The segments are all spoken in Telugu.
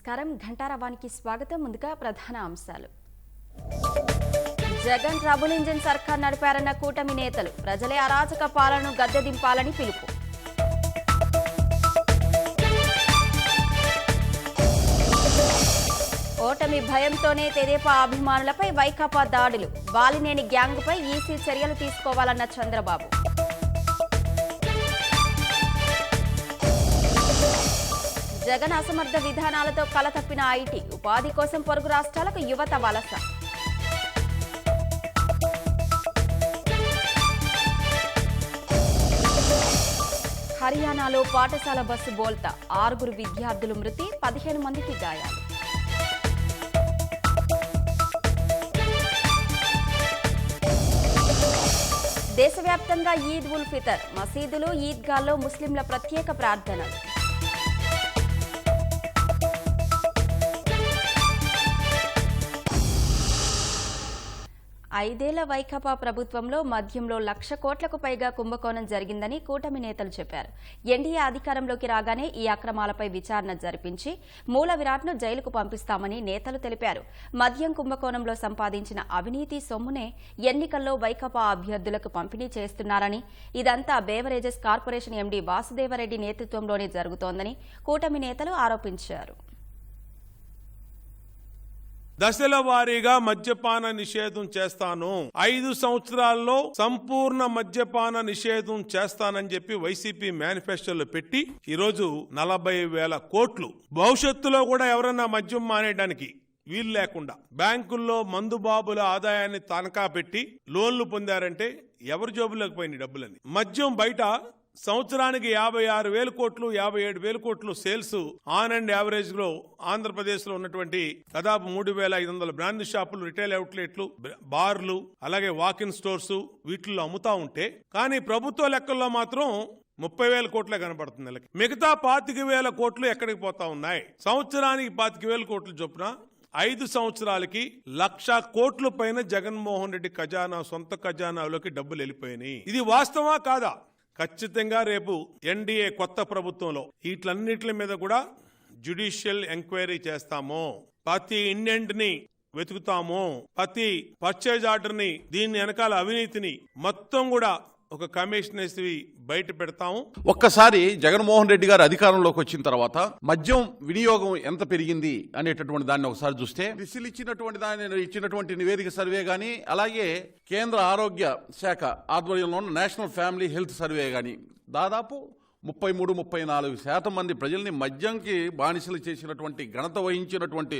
నమస్కారం ఘంటారావానికి స్వాగతం. ముందుగా ప్రధాన అంశాలు. జగన్ ట్రబుల్ ఇంజిన్ సర్కార్ నడిపారన్న కూటమి నేతలు. ప్రజలే అరాచక పాలనను గద్దెదింపాలని పిలుపు. ఓటమి భయంతోనే తెదేపా అభిమానులపై వైకాపా దాడులు. బాలినేని గ్యాంగ్పై ఈసీ చర్యలు తీసుకోవాలన్న చంద్రబాబు. జగన్ అసమర్థ విధానాలతో కలతప్పిన ఐటీ. ఉపాధి కోసం పొరుగు రాష్ట్రాలకు యువత వలస. హర్యానాలో పాఠశాల బస్సు బోల్తా. 6 విద్యార్థులు మృతి, 15 మందికి గాయాలు. దేశవ్యాప్తంగా ఈద్ ఉల్ ఫితర్. మసీదులు, ఈద్గాల్లో ముస్లింల ప్రత్యేక ప్రార్థనలు. 5 ఏళ్ల వైకాపా ప్రభుత్వంలో మద్యంలో 1,00,000 కోట్లకు పైగా కుంభకోణం జరిగిందని కూటమి నేతలు చెప్పారు. ఎన్డీఏ అధికారంలోకి రాగానే ఈ అక్రమాలపై విచారణ జరిపించి మూల విరాట్ను జైలుకు పంపిస్తామని నేతలు తెలిపారు. మద్యం కుంభకోణంలో సంపాదించిన అవినీతి సొమ్మునే ఎన్నికల్లో వైకాపా అభ్యర్థులకు పంపిణీ చేస్తున్నారని, ఇదంతా బేవరేజెస్ కార్పొరేషన్ ఎండీ వాసుదేవరెడ్డి నేతృత్వంలోనే జరుగుతోందని కూటమి నేతలు ఆరోపించారు. దశల వారీగా మద్యపాన నిషేధం చేస్తాను, 5 సంవత్సరాల్లో సంపూర్ణ మద్యపాన నిషేధం చేస్తానని చెప్పి వైసీపీ మేనిఫెస్టోలో పెట్టి ఈరోజు 40,000 కోట్లు. భవిష్యత్తులో కూడా ఎవరన్నా మద్యం మానేయడానికి వీలు లేకుండా బ్యాంకుల్లో మందుబాబుల ఆదాయాన్ని తనఖా పెట్టి లోన్లు పొందారంటే ఎవరి జోబులోకి పోయిన డబ్బులని. మద్యం బయట సంవత్సరానికి 56,000 కోట్లు, 57,000 కోట్లు సేల్స్ ఆన్ అండ్ యావరేజ్ లో ఆంధ్రప్రదేశ్ లో ఉన్నటువంటి దాదాపు 3,500 బ్రాండ్ షాపులు, రిటైల్ అవుట్లెట్లు, బార్లు, అలాగే వాకిన్ స్టోర్స్ వీటిల్లో అమ్ముతా ఉంటే, కానీ ప్రభుత్వ లెక్కల్లో మాత్రం 30,000 కోట్లే కనబడుతుంది నెలకి. మిగతా 25,000 కోట్లు ఎక్కడికి పోతా ఉన్నాయి? సంవత్సరానికి 25,000 కోట్లు చొప్పున 5 సంవత్సరాలకి 1,00,000 కోట్ల పైన జగన్మోహన్ రెడ్డి ఖజానా, సొంత ఖజానాలోకి డబ్బులు వెళ్ళిపోయినాయి. ఇది వాస్తవా కాదా? ఖచ్చితంగా రేపు ఎన్డీఏ కొత్త ప్రభుత్వంలో వీటన్నిటి మీద కూడా జ్యుడిషియల్ ఎంక్వైరీ చేస్తాము. ప్రతి ఇండెంట్ ని వెతుకుతాము, ప్రతి పర్చేజ్ ఆర్డర్ ని, దీని వెనకాల అవినీతిని మొత్తం కూడా ఒక కమిషన్ వేసి బయట పెడతాము. ఒక్కసారి జగన్మోహన్ రెడ్డి గారు అధికారంలోకి వచ్చిన తర్వాత మద్యం వినియోగం ఎంత పెరిగింది అనేటటువంటి దాన్ని ఒకసారి చూస్తే, రిసిల్ ఇచ్చినటువంటి నివేదిక సర్వే గాని, అలాగే కేంద్ర ఆరోగ్య శాఖ ఆధ్వర్యంలో ఉన్న నేషనల్ ఫ్యామిలీ హెల్త్ సర్వే గాని దాదాపు 33-34% మంది ప్రజల్ని మద్యంకి బానిసలు చేసినటువంటి ఘనత వహించినటువంటి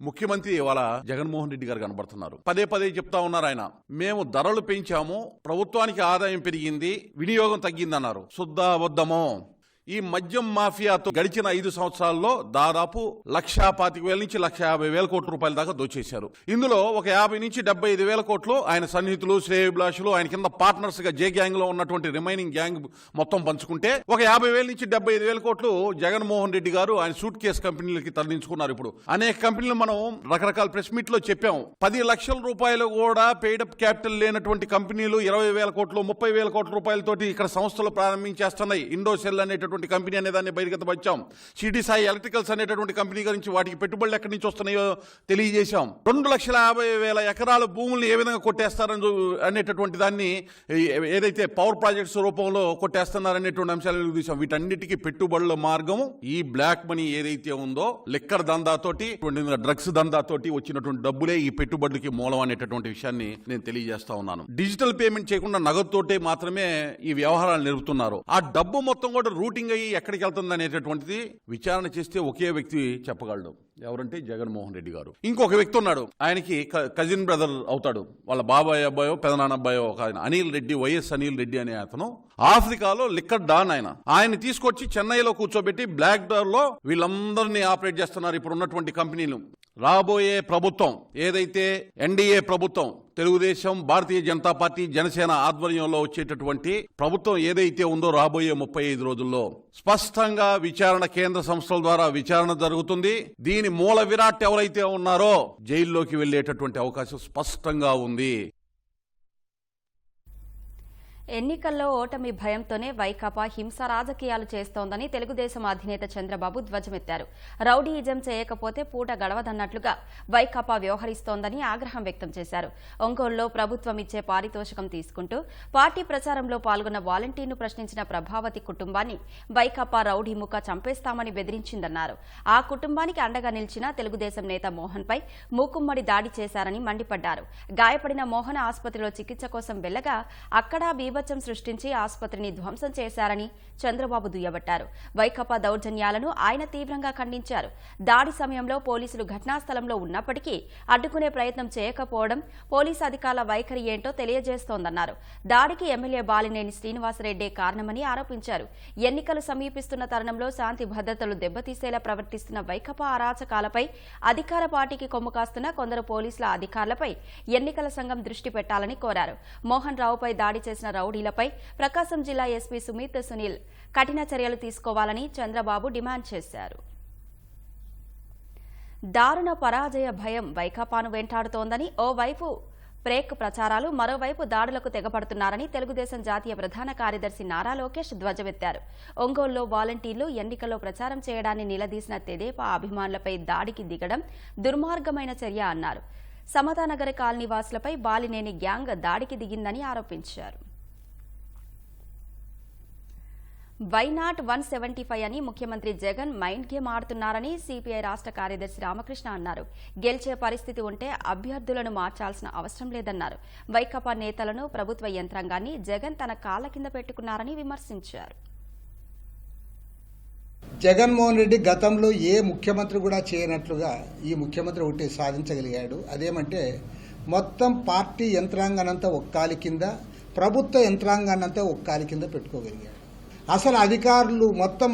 ముఖ్యమంత్రి ఇవాళ జగన్మోహన్ రెడ్డి గారు కనబడుతున్నారు. పదే చెప్తా ఉన్నారు ఆయన, మేము ధరలు పెంచాము, ప్రభుత్వానికి ఆదాయం పెరిగింది, వినియోగం తగ్గిందన్నారు. శుద్ధ అబద్ధమో. ఈ మద్యం మాఫియాతో గడిచిన 5 సంవత్సరాల్లో దాదాపు 1,25,000 నుంచి 1,50,000 కోట్ల రూపాయల దాకా దోచేశారు. ఇందులో ఒక 50 నుంచి 75,000 కోట్లు ఆయన సన్నిహితులు, శ్రేయోభిలాషులు, ఆయన కింద పార్ట్నర్స్ గా జే గ్యాంగ్ లో ఉన్నటువంటి రిమైనింగ్ గ్యాంగ్ మొత్తం పంచుకుంటే, ఒక 50,000 నుంచి 75,000 కోట్లు జగన్మోహన్ రెడ్డి గారు ఆయన సూట్ కేసు కంపెనీలకి తరలించుకున్నారు. ఇప్పుడు అనేక కంపెనీలు మనం రకరకాల ప్రెస్ మీట్ లో చెప్పాం. 10 లక్షల రూపాయలు కూడా పెయిడప్ క్యాపిటల్ లేనటువంటి కంపెనీలు 20,000 కోట్లు, 30,000 కోట్ల రూపాయలతోటి ఇక్కడ సంస్థలు ప్రారంభించేస్తున్నాయి. ఇండోసెల్ అనేటటువంటి కంపెనీ అనే దాన్ని బయటకు వచ్చాం. సిటీ సాయి ఎలక్ట్రికల్స్ అనేటటువంటి కంపెనీ గురించి, వాటికి పెట్టుబడులు ఎక్కడి నుంచి వస్తున్నాయో తెలియజేశాం. 2,50,000 ఎకరాల భూముల్ని ఏ విధంగా కొట్టేస్తారని అనేటటువంటి దాన్ని, ఏదైతే పవర్ ప్రాజెక్ట్స్ రూపంలో కొట్టేస్తున్నారనేటువంటి అంశాలు చూసాం. వీటన్నిటికీ పెట్టుబడుల మార్గం ఈ బ్లాక్ మనీ ఏదైతే ఉందో, లిక్కర్ దందాతోటి, డ్రగ్స్ దందాతోటి వచ్చినటువంటి డబ్బులే ఈ పెట్టుబడులకి మూలం అనేటటువంటి విషయాన్ని నేను తెలియజేస్తా ఉన్నాను. డిజిటల్ పేమెంట్ చేయకుండా నగదుతోటే మాత్రమే ఈ వ్యవహారాలు నిలుపుతున్నారు. ఆ డబ్బు మొత్తం కూడా రూటింగ్ అయ్యి ఎక్కడికి వెళ్తుంది అనేటటువంటిది విచారణ చేస్తే ఒకే వ్యక్తి చెప్పగలడు. ఎవరంటే జగన్మోహన్ రెడ్డి గారు. ఇంకొక వ్యక్తి ఉన్నాడు, ఆయనకి కజిన్ బ్రదర్ అవుతాడు, వాళ్ళ బాబాయ్ అబ్బాయో పెదనాన్న అబ్బాయో ఒక ఆయన, అనిల్ రెడ్డి, వైఎస్ అనిల్ రెడ్డి అనే అతను ఆఫ్రికాలో లిక్కర్ డాన్. ఆయన తీసుకొచ్చి చెన్నైలో కూర్చోబెట్టి బ్లాక్ డోర్ లో వీళ్ళందరినీ ఆపరేట్ చేస్తున్నారు ఇప్పుడు ఉన్నటువంటి కంపెనీలు. రాబోయే ప్రభుత్వం ఏదైతే ఎన్డీఏ ప్రభుత్వం, తెలుగుదేశం, భారతీయ జనతా పార్టీ, జనసేన ఆధ్వర్యంలో వచ్చేటటువంటి ప్రభుత్వం ఏదైతే ఉందో, రాబోయే 35 రోజుల్లో స్పష్టంగా విచారణ కేంద్ర సంస్థల ద్వారా విచారణ జరుగుతుంది. దీని మూల విరాట్ ఎవరైతే ఉన్నారో జైల్లోకి వెళ్లేటటువంటి అవకాశం స్పష్టంగా ఉంది. ఎన్నికల్లో ఓటమి భయంతోనే వైకాపా హింస రాజకీయాలు చేస్తోందని తెలుగుదేశం అధినేత చంద్రబాబు ధ్వజమెత్తారు. రౌడీయిజం చేయకపోతే పూట గడవదన్నట్లుగా వైకాపా వ్యవహరిస్తోందని ఆగ్రహం వ్యక్తం చేశారు. ఒంగోలులో ప్రభుత్వం ఇచ్చే పారితోషికం తీసుకుంటూ పార్టీ ప్రచారంలో పాల్గొన్న వాలంటీర్ను ప్రశ్నించిన ప్రభావతి కుటుంబాన్ని వైకాపా రౌడీ ముఖ చంపేస్తామని బెదిరించిందన్నారు. ఆ కుటుంబానికి అండగా నిలిచిన తెలుగుదేశం నేత మోహన్ పై మూకుమ్మడి దాడి చేశారని మండిపడ్డారు. గాయపడిన మోహన్ ఆసుపత్రిలో చికిత్స కోసం వెళ్లగా అక్కడ బీభత్సం సృష్టించి ఆసుపత్రిని ధ్వంసం చేశారని చంద్రబాబు దుయ్యబట్టారు. వైకాపా దౌర్జన్యాలను ఆయన తీవ్రంగా ఖండించారు. దాడి సమయంలో పోలీసులు ఘటనా స్థలంలో ఉన్నప్పటికీ అడ్డుకునే ప్రయత్నం చేయకపోవడం పోలీసు అధికారుల వైఖరి ఏంటో తెలియజేస్తోందన్నారు. దాడికి ఎమ్మెల్యే బాలినేని శ్రీనివాసరెడ్డి కారణమని ఆరోపించారు. ఎన్నికలు సమీపిస్తున్న తరుణంలో శాంతి భద్రతలు దెబ్బతీసేలా ప్రవర్తిస్తున్న వైకాపా అరాచకాలపై అధికార పార్టీకి కొమ్ము కాస్తున్న కొందరు పోలీసుల అధికారులపై ఎన్నికల సంఘం దృష్టి పెట్టాలని కోరారు. మోహన్ రావుపై దాడి చేసిన రౌడీలపై ప్రకాశం జిల్లా ఎస్పీ సుమిత్ సునీల్ కఠిన చర్యలు తీసుకోవాలని చంద్రబాబు డిమాండ్ చేశారు. దారుణ పరాజయ భయం వైకాపాను వెంటాడుతోందని ఓవైపు ప్రేక్ ప్రచారాలు, మరోవైపు దాడులకు తెగపడుతున్నారని తెలుగుదేశం జాతీయ ప్రధాన కార్యదర్శి నారా లోకేష్ ధ్వజమెత్తారు. ఒంగోలులో వాలంటీర్లు ఎన్నికల్లో ప్రచారం చేయడాన్ని నిలదీసిన తెదేపా అభిమానులపై దాడికి దిగడం దుర్మార్గమైన చర్య అన్నారు. సమతానగర్ కాలనీ వాసులపై బాలినేని గ్యాంగ్ దాడికి దిగిందని ఆరోపించారు. వైనాట్ 175 అని ముఖ్యమంత్రి జగన్ మైండ్ గేమ్ ఆడుతున్నారని సిపిఐ రాష్ట్ర కార్యదర్శి రామకృష్ణ అన్నారు. గెలిచే పరిస్థితి ఉంటే అభ్యర్థులను మార్చాల్సిన అవసరం లేదన్నారు. వైకాపా నేతలను, ప్రభుత్వ యంత్రాంగాన్ని జగన్ తన కాళ్ల కింద పెట్టుకున్నారని విమర్శించారు. జగన్మోహన్ రెడ్డి గతంలో ఏ ముఖ్యమంత్రి కూడా చేయనట్లుగా ఈ ముఖ్యమంత్రి ఒకటి సాధించగలిగాడు. అదేమంటే మొత్తం పార్టీ యంత్రాంగానంతా ఒక్కాలి కింద, ప్రభుత్వ యంత్రాంగానంతా ఒక్కాలి కింద పెట్టుకోగలిగాడు. అసలు అధికారులు మొత్తం,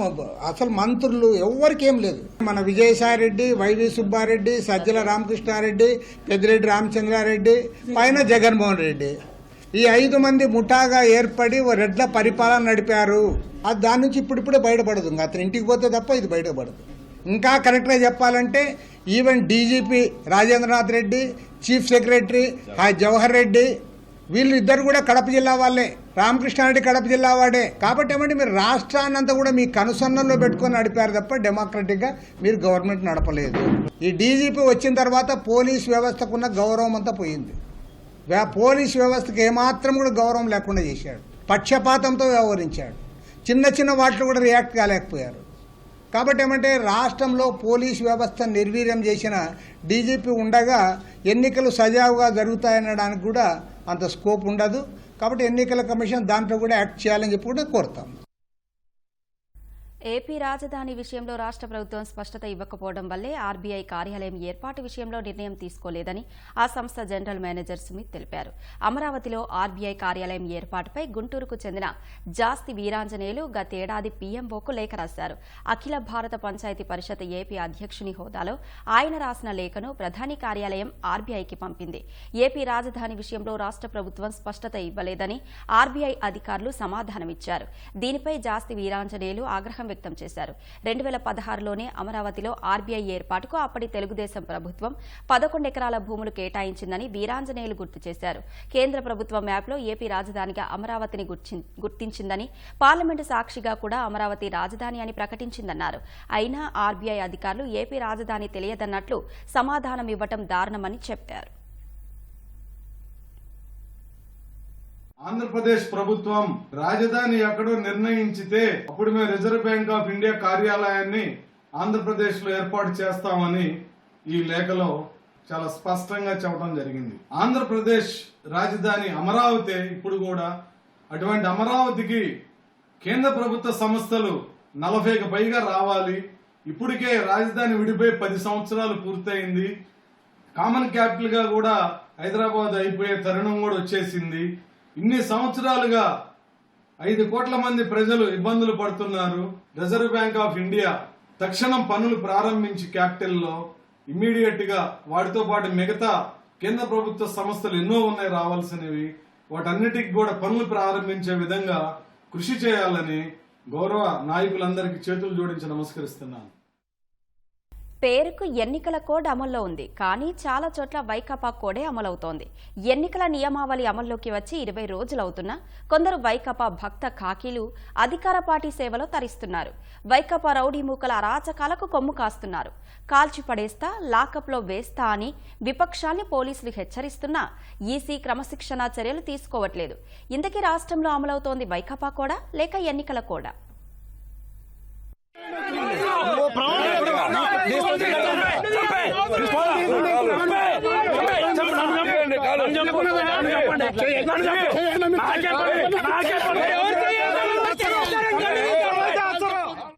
అసలు మంత్రులు ఎవ్వరికేం లేదు. మన విజయసాయిరెడ్డి, వైవి సుబ్బారెడ్డి, సజ్జల రామకృష్ణారెడ్డి, పెద్దిరెడ్డి రామచంద్రారెడ్డి, పైన జగన్మోహన్ రెడ్డి, ఈ 5 మంది ముఠాగా ఏర్పడి రెడ్ల పరిపాలన నడిపారు. అది దాని నుంచి ఇప్పుడిప్పుడే బయటపడదు. ఇంకా అతను ఇంటికి పోతే తప్ప ఇది బయటపడదు. ఇంకా కరెక్ట్గా చెప్పాలంటే even DGP Rajendranath Reddy, chief secretary Jawahar Reddy, వీళ్ళు ఇద్దరు కూడా కడప జిల్లా వాళ్ళే. రామకృష్ణారెడ్డి కడప జిల్లా వాడే. కాబట్టి ఏమంటే మీరు రాష్ట్రాన్నంతా కూడా మీ కనుసన్నల్లో పెట్టుకొని నడిపారు తప్ప డెమోక్రటిక్గా మీరు గవర్నమెంట్ నడపలేదు. ఈ డీజీపీ వచ్చిన తర్వాత పోలీస్ వ్యవస్థకున్న గౌరవం అంతా పోయింది. పోలీస్ వ్యవస్థకు ఏమాత్రం కూడా గౌరవం లేకుండా చేశాడు. పక్షపాతంతో వ్యవహరించాడు. చిన్న చిన్న వాటిలో కూడా రియాక్ట్ కాలేకపోయారు. కాబట్టి ఏమంటే రాష్ట్రంలో పోలీస్ వ్యవస్థ నిర్వీర్యం చేసిన డీజీపీ ఉండగా ఎన్నికలు సజావుగా జరుగుతాయనడానికి కూడా అంత స్కోప్ ఉండదు. కాబట్టి ఎన్నికల కమిషన్ దాంట్లో కూడా యాక్ట్ చేయాలని చెప్పి కూడా కోరుతాం. ఏపీ రాజధాని విషయంలో రాష్ట్ర ప్రభుత్వం స్పష్టత ఇవ్వకపోవడం వల్లే ఆర్బీఐ కార్యాలయం ఏర్పాటు విషయంలో నిర్ణయం తీసుకోలేదని ఆ సంస్థ జనరల్ మేనేజర్ సుమిత్ తెలిపారు. అమరావతిలో ఆర్బీఐ కార్యాలయం ఏర్పాటుపై గుంటూరుకు చెందిన జాస్తి వీరాంజనేయులు గతేడాది పీఎంఓకు లేఖ రాశారు. అఖిల భారత పంచాయతీ పరిషత్ ఏపీ అధ్యక్షుని హోదాలో ఆయన రాసిన లేఖను ప్రధాని కార్యాలయం ఆర్బీఐకి పంపింది. ఏపీ రాజధాని విషయంలో రాష్ట్ర ప్రభుత్వం స్పష్టత ఇవ్వలేదని ఆర్బీఐ అధికారులు సమాధానమిచ్చారు. దీనిపై జాస్తి వీరాంజనేయులు ఆగ్రహం వ్యక్తం చేశారు. 2016లోనే అమరావతిలో ఆర్బీఐ ఏర్పాటుకు అప్పటి తెలుగుదేశం ప్రభుత్వం 11 ఎకరాల భూములు కేటాయించిందని వీరాంజనేయులు గుర్తు చేశారు. కేంద్ర ప్రభుత్వ మ్యాప్లో ఏపీ రాజధానిగా అమరావతిని గుర్తించిందని, పార్లమెంటు సాక్షిగా కూడా అమరావతి రాజధాని అని ప్రకటించిందన్నారు. అయినా ఆర్బీఐ అధికారులు ఏపీ రాజధాని తెలియదన్నట్లు సమాధానం ఇవ్వటం దారుణమని చెప్పారు. ఆంధ్రప్రదేశ్ ప్రభుత్వం రాజధాని ఎక్కడో నిర్ణయించితే అప్పుడు మేము రిజర్వ్ బ్యాంక్ ఆఫ్ ఇండియా కార్యాలయాన్ని ఆంధ్రప్రదేశ్ లో ఏర్పాటు చేస్తామని ఈ లేఖలో చాలా స్పష్టంగా చెప్పడం జరిగింది. ఆంధ్రప్రదేశ్ రాజధాని అమరావతి. ఇప్పుడు కూడా అటువంటి అమరావతికి కేంద్ర ప్రభుత్వ సంస్థలు 40కి పైగా రావాలి. ఇప్పటికే రాజధాని విడిపోయి 10 సంవత్సరాలు పూర్తయింది. కామన్ క్యాపిటల్ గా కూడా హైదరాబాద్ అయిపోయే తరుణం కూడా వచ్చేసింది. ఇన్ని సంవత్సరాలుగా 5 కోట్ల మంది ప్రజలు ఇబ్బందులు పడుతున్నారు. రిజర్వ్ బ్యాంక్ ఆఫ్ ఇండియా తక్షణం పనులు ప్రారంభించి క్యాపిటల్లో ఇమ్మీడియట్ గా వాటితో పాటు మిగతా కేంద్ర ప్రభుత్వ సంస్థలు ఎన్నో ఉన్నాయి రావాల్సినవి, వాటన్నిటికి కూడా పనులు ప్రారంభించే విధంగా కృషి చేయాలని గౌరవ నాయకులందరికీ చేతులు జోడించి నమస్కరిస్తున్నాను. పేరుకు ఎన్నికల కోడ్ అమల్లో ఉంది, కానీ చాలా చోట్ల వైకాపా కోడే అమలవుతోంది. ఎన్నికల నియమావళి అమల్లోకి వచ్చి 20 రోజులవుతున్నా కొందరు వైకాపా భక్త ఖాకీలు అధికార పార్టీ సేవలో తరిస్తున్నారు. వైకాపా రౌడీ మూకల అరాచకాలకు కొమ్ము కాస్తున్నారు. కాల్చి పడేస్తా, లాకప్లో వేస్తా అని విపక్షాల్ని పోలీసులు హెచ్చరిస్తున్నా ఈసీ క్రమశిక్షణా చర్యలు తీసుకోవట్లేదు. ఇంతకీ రాష్ట్రంలో అమలవుతోంది వైకాపా కోడా లేక ఎన్నికల కోడా?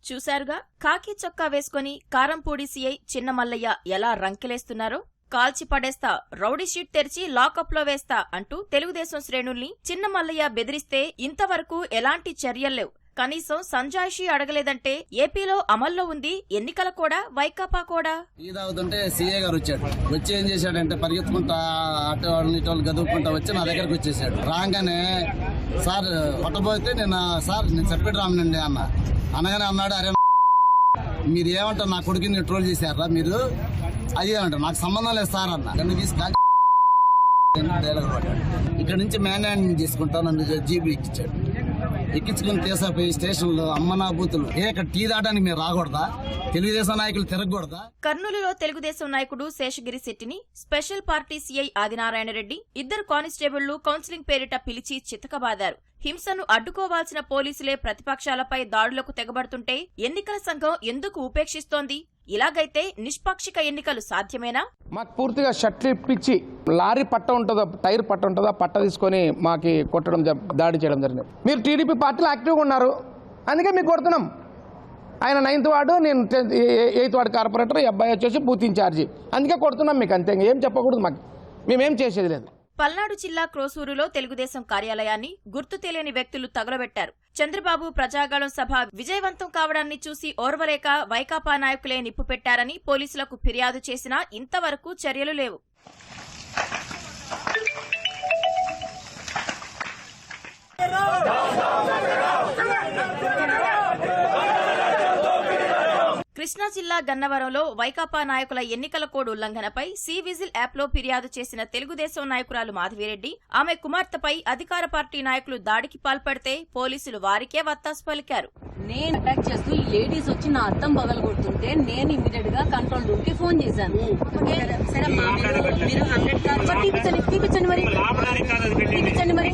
చూశారుగా, కాకి చొక్కా వేసుకుని కారంపూడి సీఐ చిన్న మల్లయ్య ఎలా రంకెలేస్తున్నారో. కాల్చి పడేస్తా, రౌడీ షీట్ తెరిచి లాకప్లో వేస్తా అంటూ తెలుగుదేశం శ్రేణుల్ని చిన్న మల్లయ్య బెదిరిస్తే ఇంతవరకు ఎలాంటి చర్యల్లేవు. కనీసం సంజాయిషీ అడగలేదంటే ఏపీలో అమల్లో ఉంది ఎన్నికల కూడా వైకాపా కూడా. టీ తాగుతుంటే సీఏ గారు వచ్చాడు. వచ్చి ఏం చేశాడంటే పరిగెత్తుకుంటా అటు వాళ్ళు ఇటు వాళ్ళు గదువుకుంటా వచ్చి నా దగ్గరకు వచ్చేసాడు. రాగానే సార్ పట్టబోతే నేను చెప్పేటి రామనండి అన్న. అనగానే అన్నాడు, అరే మీరు ఏమంటారు, నా కొడుకుని ట్రోల్ చేశారా మీరు? అది ఏమంటారు, నాకు సంబంధం లేదు సార్ అన్న. నన్ను తీసుకు ఇక్కడ నుంచి మ్యాన్ హ్యాండ్ తీసుకుంటా నన్ను జీబీ ఎక్కించాడు. ఎక్కించుకుని తీసాపోయి స్టేషన్లో అమ్మనా బూతులు. ఇక్కడ టీ దాటానికి మీరు రాకూడదా? తెలుగుదేశం నాయకులు తిరగకూడదా? కర్నూలులో తెలుగుదేశం నాయకుడు శేషగిరి శెట్టిని special party CI Adinarayana Reddy, 2 కానిస్టేబుళ్లు కౌన్సిలింగ్ పేరిట పిలిచి చితకబాదారు. హింసను అడ్డుకోవాల్సిన పోలీసులే ప్రతిపక్షాలపై దాడులకు తెగబడుతుంటే ఎన్నికల సంఘం ఎందుకు ఉపేక్షిస్తోంది? ఇలాగైతే నిష్పాక్షిక ఎన్నికలు సాధ్యమేనా? మాకు పూర్తిగా షట్లు ఇప్పించి లారీ పట్ట ఉంటుందో, టైర్ పట్ట ఉంటుందో, పట్ట తీసుకొని మాకు కొట్టడం, దాడి చేయడం జరిగింది. మీరు టీడీపీ పార్టీలో యాక్టివ్గా ఉన్నారు, అందుకే మీకు కొడుతున్నాం. ఆయన 9th వార్డు, నేను 8th వార్డు కార్పొరేటర్, ఈ అబ్బాయి వచ్చేసి బూత్ ఇన్ఛార్జి. అందుకే కొడుతున్నాం మీకు, అంతే. ఏం చెప్పకూడదు, మాకు మేమేం చేసేది లేదు. పల్నాడు జిల్లా క్రోసూరులో తెలుగుదేశం కార్యాలయాన్ని గుర్తు తెలియని వ్యక్తులు తగలబెట్టారు. చంద్రబాబు ప్రజాగళం సభ విజయవంతం కావడాన్ని చూసి ఓర్వలేక వైకాపా నాయకులే నిప్పు పెట్టారని పోలీసులకు ఫిర్యాదు చేసినా ఇంతవరకు చర్యలు లేవు. కృష్ణా జిల్లా గన్నవరంలో వైకాపా నాయకుల ఎన్నికల కోడ్ ఉల్లంఘనపై సి విజిల్ యాప్లో ఫిర్యాదు చేసిన తెలుగుదేశం నాయకురాలు మాధవిరెడ్డి, ఆమె కుమార్తెపై అధికార పార్టీ నాయకులు దాడికి పాల్పడితే పోలీసులు వారికే వత్తాసు పలికారు. నేను అటాక్ చేస్తూ ఈ లేడీస్ వచ్చి నా అద్దం పగలగొడుతుంటే నేను ఇమీడియట్ గా కంట్రోల్ రూమ్ కి ఫోన్ చేశాను. సరే మీరు 100 చూపించండి మరి చూపించండి మరి.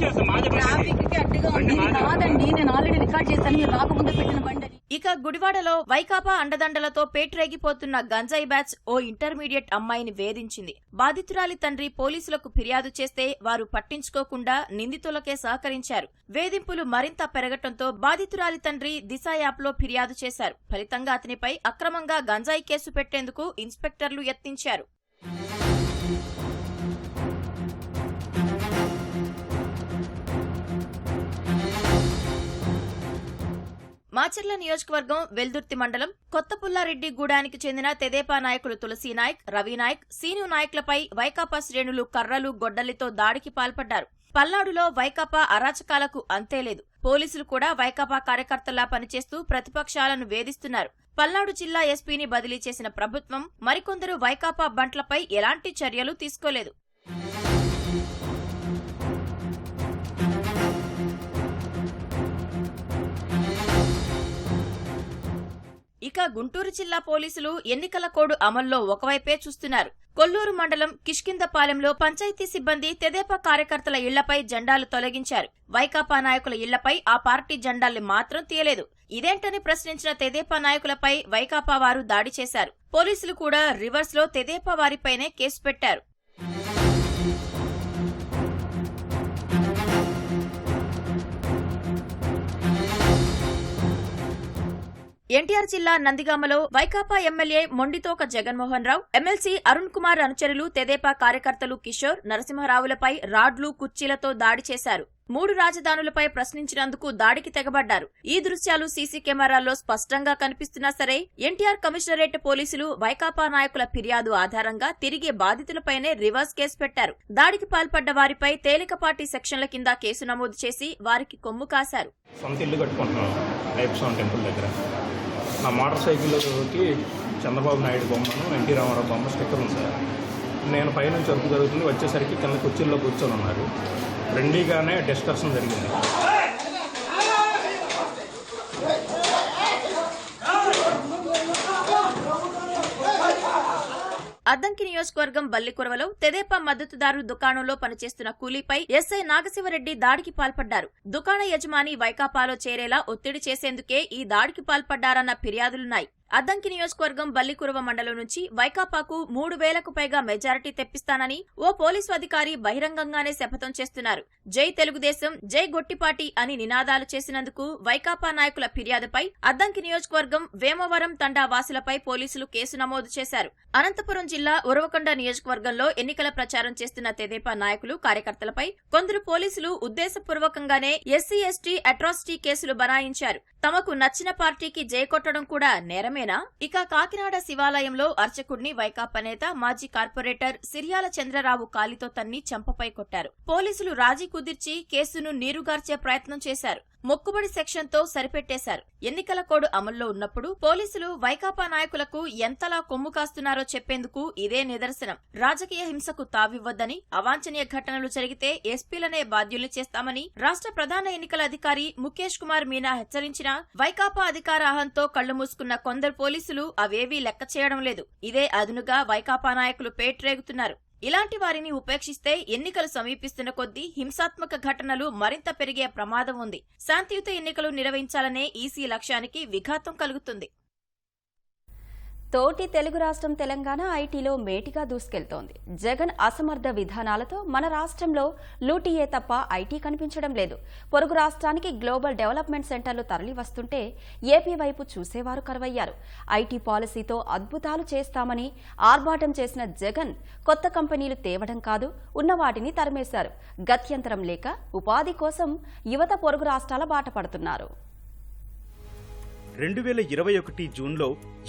ట్రాఫిక్ కి అడ్డుగా ఉంది కాదండి, నేను ఆల్రెడీ రికార్డ్ చేశాను, మీరు రాకముందే పెట్టిన బండి. ఇక గుడివాడలో వైకాపా అండదండలతో పేట్రేగిపోతున్న గంజాయి బ్యాచ్ ఓ ఇంటర్మీడియట్ అమ్మాయిని వేధించింది. బాధితురాలి తండ్రి పోలీసులకు ఫిర్యాదు చేస్తే వారు పట్టించుకోకుండా నిందితులకే సహకరించారు. వేధింపులు మరింత పెరగటంతో బాధితురాలి తండ్రి దిశ యాప్లో ఫిర్యాదు చేశారు. ఫలితంగా అతనిపై అక్రమంగా గంజాయి కేసు పెట్టేందుకు ఇన్స్పెక్టర్లు యత్నించారు. మాచర్ల నియోజకవర్గం వెల్దుర్తి మండలం కొత్తపుల్లారెడ్డి గూడానికి చెందిన తెదేపా నాయకులు తులసి నాయక్, రవి నాయక్, సీను నాయక్లపై వైకాపా శ్రేణులు కర్రలు, గొడ్డలితో దాడికి పాల్పడ్డారు. పల్నాడులో వైకాపా అరాచకాలకు అంతేలేదు. పోలీసులు కూడా వైకాపా కార్యకర్తల్లా పనిచేస్తూ ప్రతిపక్షాలను వేధిస్తున్నారు. పల్నాడు జిల్లా ఎస్పీని బదిలీ చేసిన ప్రభుత్వం మరికొందరు వైకాపా బంట్లపై ఎలాంటి చర్యలు తీసుకోలేదు. ఇక గుంటూరు జిల్లా పోలీసులు ఎన్నికల కోడ్ అమల్లో ఒకవైపే చూస్తున్నారు. కొల్లూరు మండలం కిష్కిందపాలెంలో పంచాయతీ సిబ్బంది తెదేపా కార్యకర్తల ఇళ్లపై జెండాలు తొలగించారు. వైకాపా నాయకుల ఇళ్లపై ఆ పార్టీ జెండాల్ని మాత్రం తీయలేదు. ఇదేంటని ప్రశ్నించిన తెదేపా నాయకులపై వైకాపా వారు దాడి చేశారు. పోలీసులు కూడా రివర్స్ లో తెదేపా వారిపైనే కేసు పెట్టారు. ఎన్టీఆర్ జిల్లా నందిగామలో వైకాపా ఎమ్మెల్యే మొండితోక జగన్మోహన్ రావు, ఎమ్మెల్సీ అరుణ్ కుమార్ అనుచరులు తెదేపా కార్యకర్తలు కిషోర్, నరసింహరావులపై రాడ్లు, కుర్చీలతో దాడి చేశారు. 3 రాజధానులపై ప్రశ్నించినందుకు దాడికి తెగబడ్డారు. ఈ దృశ్యాలు సీసీ కెమెరాల్లో స్పష్టంగా కనిపిస్తున్నా సరే ఎన్టీఆర్ కమిషనరేట్ పోలీసులు వైకాపా నాయకుల ఫిర్యాదు ఆధారంగా తిరిగి బాధితులపైనే రివర్స్ కేసు పెట్టారు. దాడికి పాల్పడ్డ వారిపై తేలికపాటి సెక్షన్ల కింద కేసు నమోదు చేసి వారికి కొమ్ము కాశారు. సొంత ఇల్లు కట్టుకుంటున్నాను టైప్స్ టెంపుల్ దగ్గర. నా మోటార్ సైకిల్కి చంద్రబాబు నాయుడు బొమ్మను ఎన్టీ రామారావు బొమ్మ స్టిక్కర్ ఉంది సార్. నేను పైనుంచి వర్క్ జరుగుతుంది, వచ్చేసరికి కింద కుర్చీల్లో కూర్చొని ఉన్నారు. ఫ్రెండ్లీగానే డిస్కషన్ జరిగింది. అద్దంకి నియోజకవర్గం బల్లికురవలో తెదేపా మద్దతుదారు దుకాణంలో పనిచేస్తున్న కూలీపై ఎస్ఐ నాగశివరెడ్డి దాడికి పాల్పడ్డారు. దుకాణ యజమాని వైకాపాలో చేరేలా ఒత్తిడి చేసేందుకే ఈ దాడికి పాల్పడ్డారన్న ఫిర్యాదులున్నాయి. అద్దంకి నియోజకవర్గం బల్లికురవ మండలం నుంచి వైకాపాకు 3,000కు పైగా మెజారిటీ తెప్పిస్తానని ఓ పోలీసు అధికారి బహిరంగంగానే శపథం చేస్తున్నారు. జై తెలుగుదేశం, జై గొట్టిపాటి అని నినాదాలు చేసినందుకు వైకాపా నాయకుల ఫిర్యాదుపై అద్దంకి నియోజకవర్గం వేమవరం తండా వాసులపై పోలీసులు కేసు నమోదు చేశారు. అనంతపురం జిల్లా ఉరవకొండ నియోజకవర్గంలో ఎన్నికల ప్రచారం చేస్తున్న తెదేపా నాయకులు, కార్యకర్తలపై కొందరు పోలీసులు ఉద్దేశపూర్వకంగానే ఎస్సీ ఎస్టీ అట్రాసిటీ కేసులు బనాయించారు. తమకు నచ్చిన పార్టీకి జై కొట్టడం కూడా నేరమేనా? ఇక కాకినాడ శివాలయంలో అర్చకుడిని వైకాపా నేత, మాజీ కార్పొరేటర్ సిరియాల చంద్రరావు కాలితో తన్ని చెంపపై కొట్టారు. పోలీసులు రాజీ కుదిర్చి కేసును నీరుగార్చే ప్రయత్నం చేశారు. మొక్కుబడి సెక్షన్తో సరిపెట్టేశారు. ఎన్నికల కోడ్ అమల్లో ఉన్నప్పుడు పోలీసులు వైకాపా నాయకులకు ఎంతలా కొమ్ము కాస్తున్నారో చెప్పేందుకు ఇదే నిదర్శనం. రాజకీయ హింసకు తావివ్వద్దని, అవాంఛనీయ ఘటనలు జరిగితే ఎస్పీలనే బాధ్యుల్ని చేస్తామని రాష్ట్ర ప్రధాన ఎన్నికల అధికారి ముఖేష్ కుమార్ మీనా హెచ్చరించినా వైకాపా అధికార అహంతో కళ్లు మూసుకున్న కొందరు పోలీసులు అవేవీ లెక్క చేయడం లేదు. ఇదే అదునుగా వైకాపా నాయకులు పేట్రేగుతున్నారు. ఇలాంటి వారిని ఉపేక్షిస్తే ఎన్నికలు సమీపిస్తున్న కొద్దీ హింసాత్మక ఘటనలు మరింత పెరిగే ప్రమాదం ఉంది. శాంతియుత ఎన్నికలు నిర్వహించాలనే ఈసీ లక్ష్యానికి విఘాతం కలుగుతుంది. తోటి తెలుగు రాష్ట్రం తెలంగాణ ఐటీలో మేటిగా దూసుకెళ్తోంది. జగన్ అసమర్థ విధానాలతో మన రాష్ట్రంలో లూటీయే తప్ప ఐటీ కనిపించడం లేదు. పొరుగు రాష్ట్రానికి గ్లోబల్ డెవలప్మెంట్ సెంటర్లు తరలి వస్తుంటే ఏపీ వైపు చూసేవారు కరువయ్యారు. ఐటీ పాలసీతో అద్భుతాలు చేస్తామని ఆర్భాటం చేసిన జగన్ కొత్త కంపెనీలు తేవడం కాదు, ఉన్న వాటిని తరిమేశారు. గత్యంతరం లేక ఉపాధి కోసం యువత పొరుగు రాష్ట్రాల బాట పడుతున్నారు. 2021 జూన్లో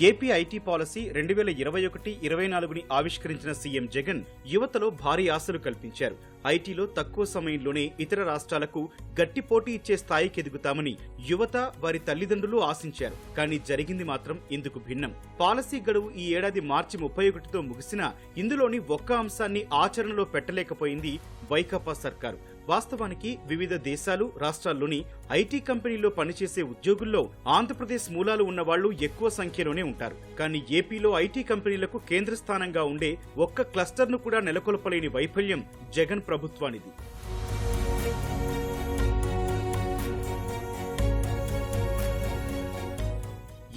ఏపీ ఐటీ పాలసీ 2021-24ని ఆవిష్కరించిన సీఎం జగన్ యువతలో భారీ ఆశలు కల్పించారు. ఐటీలో తక్కువ సమయంలోనే ఇతర రాష్ట్రాలకు గట్టి పోటీ ఇచ్చే స్థాయికి ఎదుగుతామని యువత, వారి తల్లిదండ్రులు ఆశించారు. కానీ జరిగింది మాత్రం ఇందుకు భిన్నం. పాలసీ గడువు ఈ ఏడాది మార్చి 31తో ముగిసినా ఇందులోని ఒక్క అంశాన్ని ఆచరణలో పెట్టలేకపోయింది వైకాపా సర్కారు. వాస్తవానికి వివిధ దేశాలు, రాష్ట్రాల్లోని ఐటీ కంపెనీల్లో పనిచేసే ఉద్యోగుల్లో ఆంధ్రప్రదేశ్ మూలాలు ఉన్నవాళ్లు ఎక్కువ సంఖ్యలోనే ఉంటారు. కానీ ఏపీలో ఐటీ కంపెనీలకు కేంద్ర స్థానంగా ఉండే ఒక్క క్లస్టర్ను కూడా నెలకొల్పలేని వైఫల్యం జగన్ ప్రభుత్వానిది.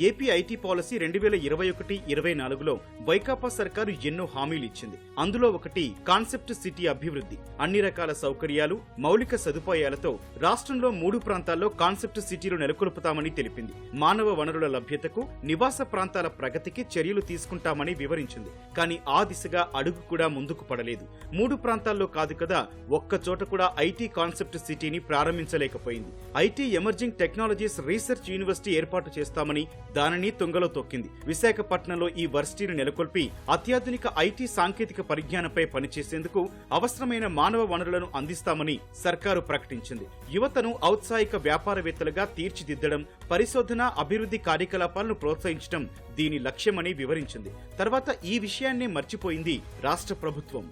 ఏపీ ఐటీ పాలసీ 2021-24లో వైకాపా సర్కారు ఎన్నో హామీలు ఇచ్చింది. అందులో ఒకటి కాన్సెప్ట్ సిటీ అభివృద్ధి. అన్ని రకాల సౌకర్యాలు, మౌలిక సదుపాయాలతో రాష్ట్రంలో 3 ప్రాంతాల్లో కాన్సెప్ట్ సిటీలు నెలకొల్పుతామని తెలిపింది. మానవ వనరుల లభ్యతకు, నివాస ప్రాంతాల ప్రగతికి చర్యలు తీసుకుంటామని వివరించింది. కానీ ఆ దిశగా అడుగు కూడా ముందుకు పడలేదు. 3 ప్రాంతాల్లో కాదు కదా, ఒక్క చోట కూడా ఐటీ కాన్సెప్ట్ సిటీని ప్రారంభించలేకపోయింది. IT emerging technologies research university ఏర్పాటు చేస్తామని దానిని తుంగలో తొక్కింది. విశాఖపట్నంలో ఈ వర్సిటీని నెలకొల్పి అత్యాధునిక ఐటీ సాంకేతిక పరిజ్ఞానంపై పనిచేసేందుకు అవసరమైన మానవ వనరులను అందిస్తామని సర్కారు ప్రకటించింది. యువతను ఔత్సాహిక వ్యాపారవేత్తలుగా తీర్చిదిద్దడం, పరిశోధన, అభివృద్ధి కార్యకలాపాలను ప్రోత్సహించడం దీని లక్ష్యమని వివరించింది. తర్వాత ఈ విషయాన్నే మర్చిపోయింది రాష్ట్ర ప్రభుత్వం.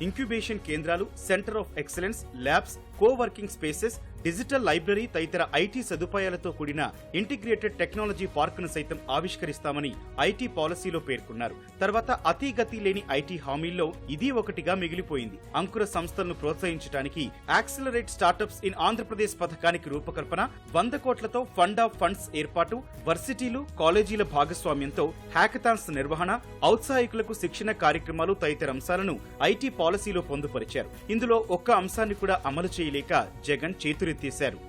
ఇంక్యుబేషన్ కేంద్రాలు, centre of excellence, labs, coworking spaces, digital library తదితర ఐటీ సదుపాయాలతో కూడిన ఇంటిగ్రేటెడ్ టెక్నాలజీ పార్కును సైతం ఆవిష్కరిస్తామని ఐటీ పాలసీలో పేర్కొన్నారు. తర్వాత అతి గతి లేని ఐటీ హామీల్లో ఇది ఒకటిగా మిగిలిపోయింది. అంకుర సంస్థలను ప్రోత్సహించడానికి యాక్సిలరేట్ స్టార్టప్స్ ఇన్ ఆంధ్రప్రదేశ్ పథకానికి రూపకల్పన, 100 కోట్లతో ఫండ్ ఆఫ్ ఫండ్స్ ఏర్పాటు, వర్సిటీలు, కాలేజీల భాగస్వామ్యంతో హ్యాకథాన్స్ నిర్వహణ, ఔత్సాహికులకు శిక్షణ కార్యక్రమాలు తదితర అంశాలను ఐటీ పాలసీలో పొందుపరిచారు. ఇందులో ఒక్క అంశాన్ని కూడా అమలు చేయలేక జగన్ చేతులెత్తేశారు.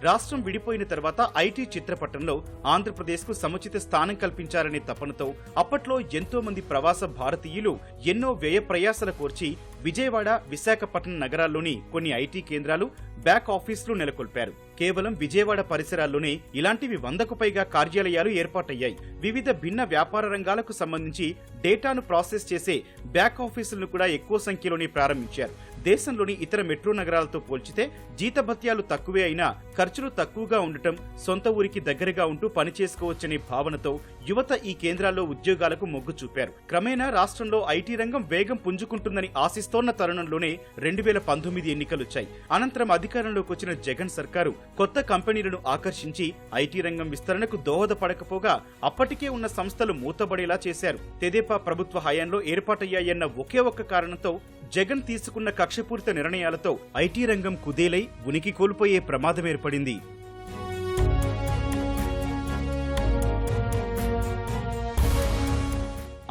రాష్ట్రం విడిపోయిన తర్వాత ఐటీ చిత్రపటంలో ఆంధ్రప్రదేశ్కు సముచిత స్థానం కల్పించాలనే తపనతో అప్పట్లో ఎంతో మంది ప్రవాస భారతీయులు ఎన్నో వ్యయ ప్రయాసల కోర్చి విజయవాడ, విశాఖపట్నం నగరాల్లోని కొన్ని ఐటీ కేంద్రాలు, బ్యాక్ ఆఫీసులు నెలకొల్పారు. కేవలం విజయవాడ పరిసరాల్లోనే ఇలాంటివి 100కు పైగా కార్యాలయాలు ఏర్పాటయ్యాయి. వివిధ భిన్న వ్యాపార రంగాలకు సంబంధించి డేటాను ప్రాసెస్ చేసే బ్యాక్ ఆఫీసులను కూడా ఎక్కువ సంఖ్యలోనే ప్రారంభించారు. దేశంలోని ఇతర మెట్రో నగరాలతో పోల్చితే జీతభత్యాలు తక్కువే అయినా ఖర్చులు తక్కువగా ఉండటం, సొంత ఊరికి దగ్గరగా ఉంటూ పనిచేసుకోవచ్చనే భావనతో యువత ఈ కేంద్రాల్లో ఉద్యోగాలకు మొగ్గు చూపారు. క్రమేణా రాష్ట్రంలో ఐటీ రంగం వేగం పుంజుకుంటుందని ఆశిస్తోన్న తరుణంలోనే 2019 ఎన్నికలొచ్చాయి. అనంతరం అధికారంలోకి వచ్చిన జగన్ సర్కారు కొత్త కంపెనీలను ఆకర్షించి ఐటీ రంగం విస్తరణకు దోహదపడకపోగా అప్పటికే ఉన్న సంస్థలు మూతబడేలా చేశారు. తెదేపా ప్రభుత్వ హయాంలో ఏర్పాటయ్యాయన్న ఒకే ఒక్క కారణంతో జగన్ తీసుకున్న కక్షపూరిత నిర్ణయాలతో ఐటీ రంగం కుదేలై ఉనికి కోల్పోయే ప్రమాదం ఏర్పడింది.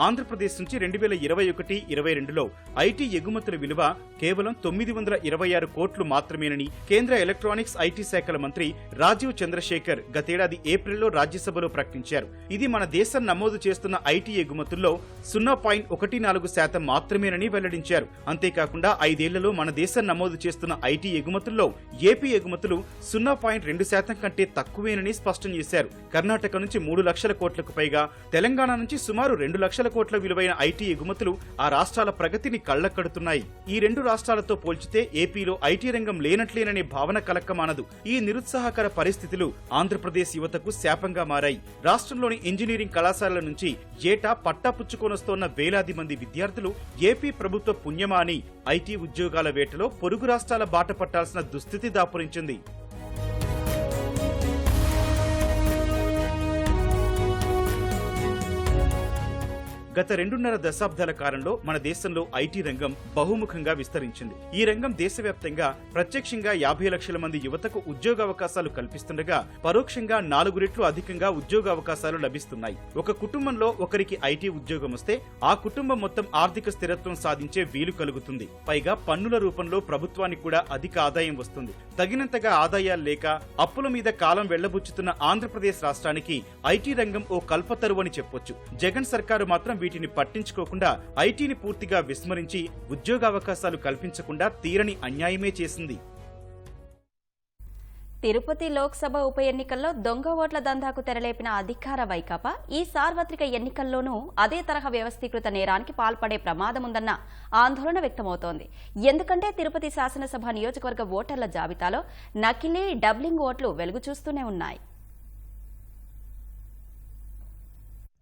ఆంధ్రప్రదేశ్ నుంచి 2021-22లో ఐటీ ఎగుమతుల విలువ కేవలం 926 కోట్లు మాత్రమేనని కేంద్ర ఎలక్ట్రానిక్స్ ఐటీ శాఖల మంత్రి రాజీవ్ చంద్రశేఖర్ గతేడాది ఏప్రిల్లో రాజ్యసభలో ప్రకటించారు. ఇది మన దేశం నమోదు చేస్తున్న ఐటీ ఎగుమతుల్లో 0.14% మాత్రమేనని వెల్లడించారు. అంతేకాకుండా 5 ఏళ్లలో మన దేశం నమోదు చేస్తున్న ఐటీ ఎగుమతుల్లో ఏపీ ఎగుమతులు 0.2% కంటే తక్కువేనని స్పష్టం చేశారు. కర్ణాటక నుంచి 3 లక్షల కోట్లకు పైగా, తెలంగాణ నుంచి సుమారు 2 లక్షల కోట్ల విలువైన ఐటీ ఎగుమతులు ఆ రాష్ట్రాల ప్రగతిని కళ్లకడుతున్నాయి. ఈ 2 రాష్ట్రాలతో పోల్చితే ఏపీలో ఐటీ రంగం లేనట్లేననే భావన కలక్కమానదు. ఈ నిరుత్సాహకర పరిస్థితులు ఆంధ్రప్రదేశ్ యువతకు శాపంగా మారాయి. రాష్ట్రంలోని ఇంజనీరింగ్ కళాశాలల నుంచి ఏటా పట్టాపుచ్చుకొనొస్తోన్న వేలాది మంది విద్యార్థులు ఏపీ ప్రభుత్వ పుణ్యమా అని ఐటీ ఉద్యోగాల వేటలో పొరుగు రాష్ట్రాల బాట పట్టాల్సిన దుస్థితి దాపురించింది. గత 2.5 దశాబ్దాల కాలంలో మన దేశంలో ఐటీ రంగం బహుముఖంగా విస్తరించింది. ఈ రంగం దేశవ్యాప్తంగా ప్రత్యక్షంగా 50 లక్షల మంది యువతకు ఉద్యోగావకాశాలు కల్పిస్తుండగా పరోక్షంగా 4 రెట్లు అధికంగా ఉద్యోగావకాశాలు లభిస్తున్నాయి. ఒక కుటుంబంలో ఒకరికి ఐటీ ఉద్యోగం వస్తే ఆ కుటుంబం మొత్తం ఆర్థిక స్థిరత్వం సాధించే వీలు కలుగుతుంది. పైగా పన్నుల రూపంలో ప్రభుత్వానికి కూడా అధిక ఆదాయం వస్తుంది. తగినంతగా ఆదాయాలు లేక అప్పుల మీద కాలం వెళ్లబుచ్చుతున్న ఆంధ్రప్రదేశ్ రాష్ట్రానికి ఐటీ రంగం ఓ కల్పతరువు అని చెప్పొచ్చు. జగన్ సర్కారు మాత్రం వీటిని పట్టించుకోకుండా ఐటీని పూర్తిగా విస్మరించి ఉద్యోగావకాశాలు కల్పించకుండా తీరని అన్యాయమే చేసింది. తిరుపతి లోక్సభ ఉప ఎన్నికల్లో దొంగ ఓట్ల దందాకు తెరలేపిన అధికార వైకాపా ఈ సార్వత్రిక ఎన్నికల్లోనూ అదే తరహా వ్యవస్థీకృత నేరానికి పాల్పడే ప్రమాదముందన్న ఆందోళన వ్యక్తమవుతోంది. ఎందుకంటే తిరుపతి శాసనసభ నియోజకవర్గ ఓటర్ల జాబితాలో నకిలీ డబ్లింగ్ ఓట్లు వెలుగు చూస్తూనే ఉన్నాయి.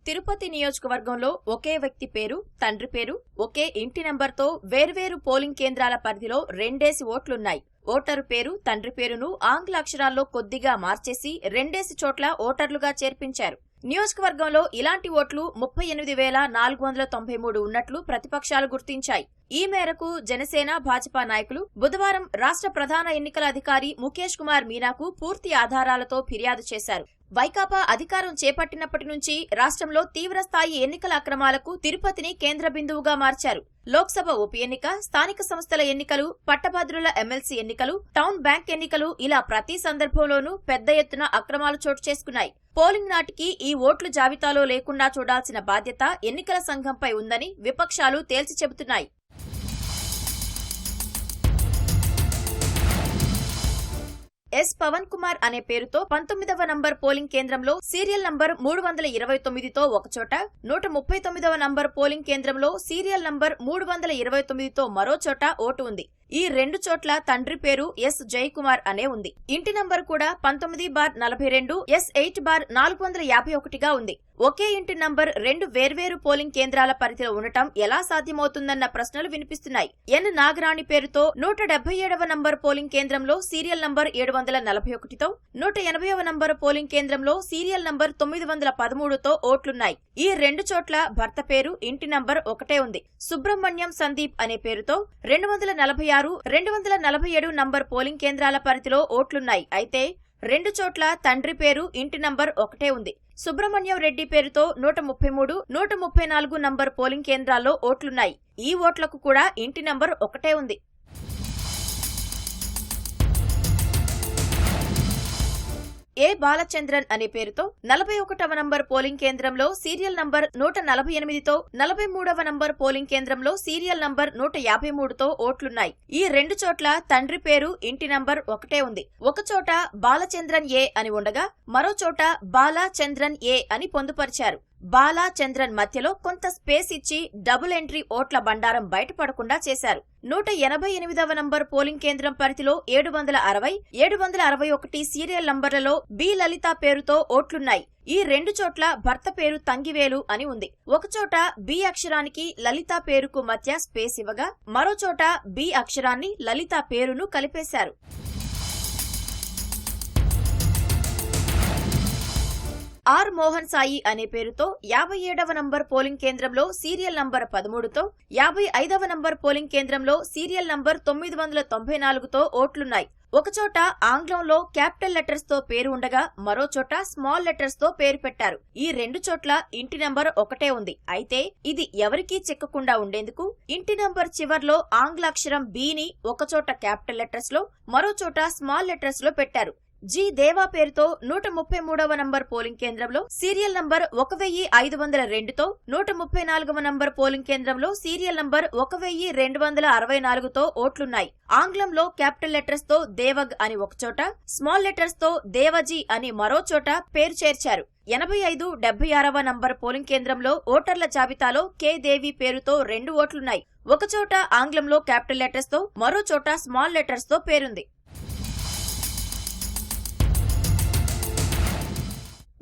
తిరుపతి నియోజకవర్గంలో ఒకే వ్యక్తి పేరు, తండ్రి పేరు, ఒకే ఇంటి నంబర్తో వేర్వేరు పోలింగ్ కేంద్రాల పరిధిలో 2 ఓట్లున్నాయి. ఓటరు పేరు, తండ్రి పేరును ఆంగ్ల అక్షరాల్లో కొద్దిగా మార్చేసి 2 చోట్ల ఓటర్లుగా చేర్పించారు. నియోజకవర్గంలో ఇలాంటి ఓట్లు 38,493 ఉన్నట్లు ప్రతిపక్షాలు గుర్తించాయి. ఈ మేరకు జనసేన, భాజపా నాయకులు బుధవారం రాష్ట్ర ప్రధాన ఎన్నికల అధికారి ముఖేష్ కుమార్ మీనాకు పూర్తి ఆధారాలతో ఫిర్యాదు చేశారు. వైకాపా అధికారం చేపట్టినప్పటి నుంచి రాష్ట్రంలో తీవ్రస్థాయి ఎన్నికల అక్రమాలకు తిరుపతిని కేంద్ర బిందువుగా మార్చారు. లోక్సభ ఉప ఎన్నిక, స్థానిక సంస్థల ఎన్నికలు, పట్టభద్రుల ఎమ్మెల్సీ ఎన్నికలు, టౌన్ బ్యాంక్ ఎన్నికలు ఇలా ప్రతి సందర్భంలోనూ పెద్ద ఎత్తున అక్రమాలు చోటు చేసుకున్నాయి. పోలింగ్ నాటికి ఈ ఓట్లు జాబితాలో లేకుండా చూడాల్సిన బాధ్యత ఎన్నికల సంఘంపై ఉందని విపక్షాలు తేల్చి చెబుతున్నాయి. ఎస్ పవన్ కుమార్ అనే పేరుతో 19వ నంబర్ పోలింగ్ కేంద్రంలో సీరియల్ నంబర్ 329తో ఒకచోట, 139వ నంబర్ పోలింగ్ కేంద్రంలో సీరియల్ నంబర్ 329తో మరో చోట ఓటు ఉంది. ఈ 2 చోట్ల తండ్రి పేరు ఎస్ జయకుమార్ అనే ఉంది. ఇంటి నంబర్ కూడా 19/42 S8/451గా ఉంది. ఒకే ఇంటి నంబర్ 2 వేర్వేరు పోలింగ్ కేంద్రాల పరిధిలో ఉండటం ఎలా సాధ్యమవుతుందన్న ప్రశ్నలు వినిపిస్తున్నాయి. ఎన్ నాగరాణి పేరుతో 177వ నంబర్ పోలింగ్ కేంద్రంలో సీరియల్ నంబర్ 741తో, 180వ నంబర్ పోలింగ్ కేంద్రంలో సీరియల్ నంబర్ 913తో ఓట్లున్నాయి. ఈ 2 చోట్ల భర్త పేరు, ఇంటి నంబర్ ఒకటే ఉంది. సుబ్రహ్మణ్యం సందీప్ అనే పేరుతో 246, 247 నంబర్ పోలింగ్ కేంద్రాల పరిధిలో ఓట్లున్నాయి. అయితే 2 చోట్ల తండ్రి పేరు, ఇంటి నంబర్ ఒకటే ఉంది. సుబ్రహ్మణ్యం రెడ్డి పేరుతో 133, 134 నంబర్ పోలింగ్ కేంద్రాల్లో ఓట్లున్నాయి. ఈ ఓట్లకు కూడా ఇంటి నంబర్ ఒకటే ఉంది. ఏ బాలచంద్రన్ అనే పేరుతో 41వ నంబర్ పోలింగ్ కేంద్రంలో సీరియల్ నంబర్ 148తో 43వ నంబర్ పోలింగ్ కేంద్రంలో సీరియల్ నంబర్ 153తో ఓట్లున్నాయి. ఈ 2 చోట్ల తండ్రి పేరు ఇంటి నంబర్ ఒకటే ఉంది. ఒక చోట బాలచంద్రన్ ఏ అని ఉండగా మరో చోట బాలచంద్రన్ ఏ అని పొందుపరిచారు. బాలచంద్రన్ మధ్యలో కొంత స్పేస్ ఇచ్చి డబుల్ ఎంట్రీ ఓట్ల బండారం బయటపడకుండా చేశారు. 188వ నంబర్ పోలింగ్ కేంద్రం పరిధిలో 760, 761 సీరియల్ నంబర్లలో బి లలిత పేరుతో ఓట్లున్నాయి. ఈ 2 చోట్ల భర్త పేరు తంగివేలు అని ఉంది. ఒకచోట బి అక్షరానికి లలిత పేరుకు మధ్య స్పేస్ ఇవ్వగా మరో చోట బి అక్షరాన్ని లలిత పేరును కలిపేశారు. ఆర్ మోహన్ సాయి అనే పేరుతో 57వ నంబర్ పోలింగ్ కేంద్రంలో సీరియల్ నంబర్ 13తో 55వ నంబర్ పోలింగ్ కేంద్రంలో సీరియల్ నంబర్ 994తో ఓట్లున్నాయి. ఒకచోట ఆంగ్లంలో క్యాపిటల్ లెటర్స్ తో పేరు ఉండగా మరో చోట స్మాల్ లెటర్స్ తో పేరు పెట్టారు. ఈ 2 చోట్ల ఇంటి నంబర్ ఒకటే ఉంది. అయితే ఇది ఎవరికీ చిక్కకుండా ఉండేందుకు ఇంటి నంబర్ చివర్లో ఆంగ్లాక్షరం బిని ఒకచోట క్యాపిటల్ లెటర్స్ లో మరో చోట స్మాల్ లెటర్స్ లో పెట్టారు. జి దేవా పేరుతో 133వ నంబర్ పోలింగ్ కేంద్రంలో సీరియల్ నంబర్ 1502తో 134వ నంబర్ పోలింగ్ కేంద్రంలో సీరియల్ నంబర్ 1264తో ఓట్లున్నాయి. ఆంగ్లంలో క్యాపిటల్ లెటర్స్ తో దేవగ్ అని ఒకచోట, స్మాల్ లెటర్స్ తో దేవజీ అని మరో చోట పేరు చేర్చారు. 85, 76వ నంబర్ పోలింగ్ కేంద్రంలో ఓటర్ల జాబితాలో కె దేవి పేరుతో 2 ఓట్లున్నాయి. ఒకచోట ఆంగ్లంలో క్యాపిటల్ లెటర్స్ తో మరో చోట స్మాల్ లెటర్స్ తో పేరుంది.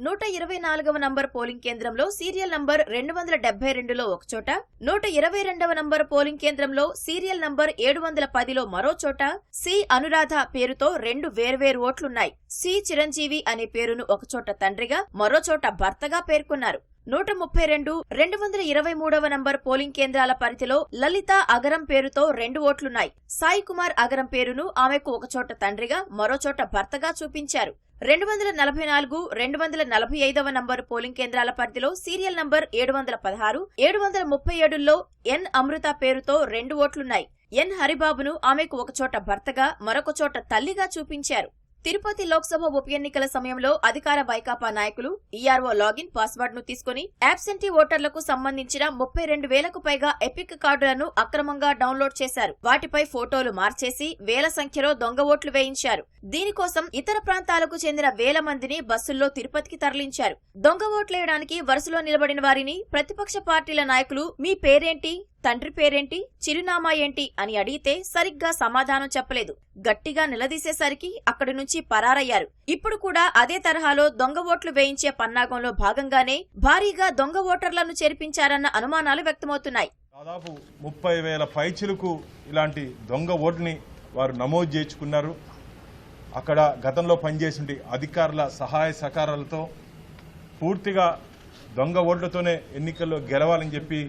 124వ నంబర్ పోలింగ్ కేంద్రంలో సీరియల్ నంబర్ 272లో ఒకచోట, 122వ నంబర్ పోలింగ్ కేంద్రంలో సీరియల్ నంబర్ 710లో మరో చోట సి అనురాధ పేరుతో 2 వేర్వేరు ఓట్లున్నాయి. సి చిరంజీవి అనే పేరును ఒకచోట తండ్రిగా మరో చోట భర్తగా పేర్కొన్నారు. 132, 223వ నంబర్ పోలింగ్ కేంద్రాల పరిధిలో లలిత అగరం పేరుతో 2 ఓట్లున్నాయి. సాయి కుమార్ అగరం పేరును ఆమెకు ఒకచోట తండ్రిగా మరో చోట భర్తగా చూపించారు. 244, 245వ నంబర్ పోలింగ్ కేంద్రాల పరిధిలో సీరియల్ నంబర్ 716, 737లో ఎన్ అమృత పేరుతో 2 ఓట్లున్నాయి. ఎన్ హరిబాబును ఆమెకు ఒకచోట భర్తగా మరొక చోట తల్లిగా చూపించారు. తిరుపతి లోక్సభ ఉప ఎన్నికల సమయంలో అధికార వైకాపా నాయకులు ఈఆర్ఓ లాగిన్ పాస్వర్డ్ ను తీసుకుని అబ్సెంటీ ఓటర్లకు సంబంధించిన 32,000కు పైగా ఎపిక్ కార్డులను అక్రమంగా డౌన్లోడ్ చేశారు. వాటిపై ఫోటోలు మార్చేసి వేల సంఖ్యలో దొంగ ఓట్లు వేయించారు. దీనికోసం ఇతర ప్రాంతాలకు చెందిన వేల మందిని బస్సుల్లో తిరుపతికి తరలించారు. దొంగ ఓట్లేయడానికి వరుసలో నిలబడిన వారిని ప్రతిపక్ష పార్టీల నాయకులు మీ పేరేంటి, తండ్రి పేరేంటి, చిరునామా ఏంటి అని అడిగితే సరిగ్గా సమాధానం చెప్పలేదు. గట్టిగా నిలదీసేసరికి అక్కడి నుంచి పరారయ్యారు. ఇప్పుడు కూడా అదే తరహాలో దొంగ ఓట్లు వేయించే పన్నాగంలో భాగంగానే భారీగా దొంగ ఓటర్లను చేర్పించారన్న అనుమానాలు వ్యక్తమవుతున్నాయి. దాదాపు 30,000 పైచిలకు ఇలాంటి దొంగ ఓట్లని వారు నమోదు చేసుకున్నారు. అక్కడ గతంలో పనిచేసిన అధికారుల సహాయ సహకారాలతో పూర్తిగా దొంగ ఓట్లతోనే ఎన్నికల్లో గెలవాలని చెప్పి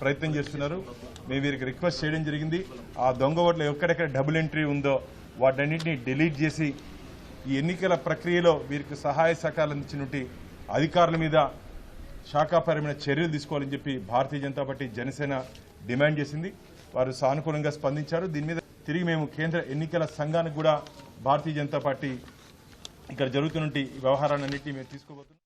ప్రయత్నం చేస్తున్నారు. మేము వీరికి రిక్వెస్ట్ చేయడం జరిగింది. ఆ దొంగ ఓట్లు ఎక్కడెక్కడ డబుల్ ఎంట్రీ ఉందో వాటన్నింటినీ డిలీట్ చేసి ఈ ఎన్నికల ప్రక్రియలో వీరికి సహాయ సహకారాలు అందించినటువంటి అధికారుల మీద శాఖాపరమైన చర్యలు తీసుకోవాలని చెప్పి భారతీయ జనతా పార్టీ, జనసేన డిమాండ్ చేసింది. వారు సానుకూలంగా స్పందించారు. దీని మీద తిరిగి మేము కేంద్ర ఎన్నికల సంఘానికి కూడా భారతీయ జనతా పార్టీ ఇక్కడ జరుగుతున్న వ్యవహారాలన్నింటినీ మేము తీసుకోబోతున్నాం.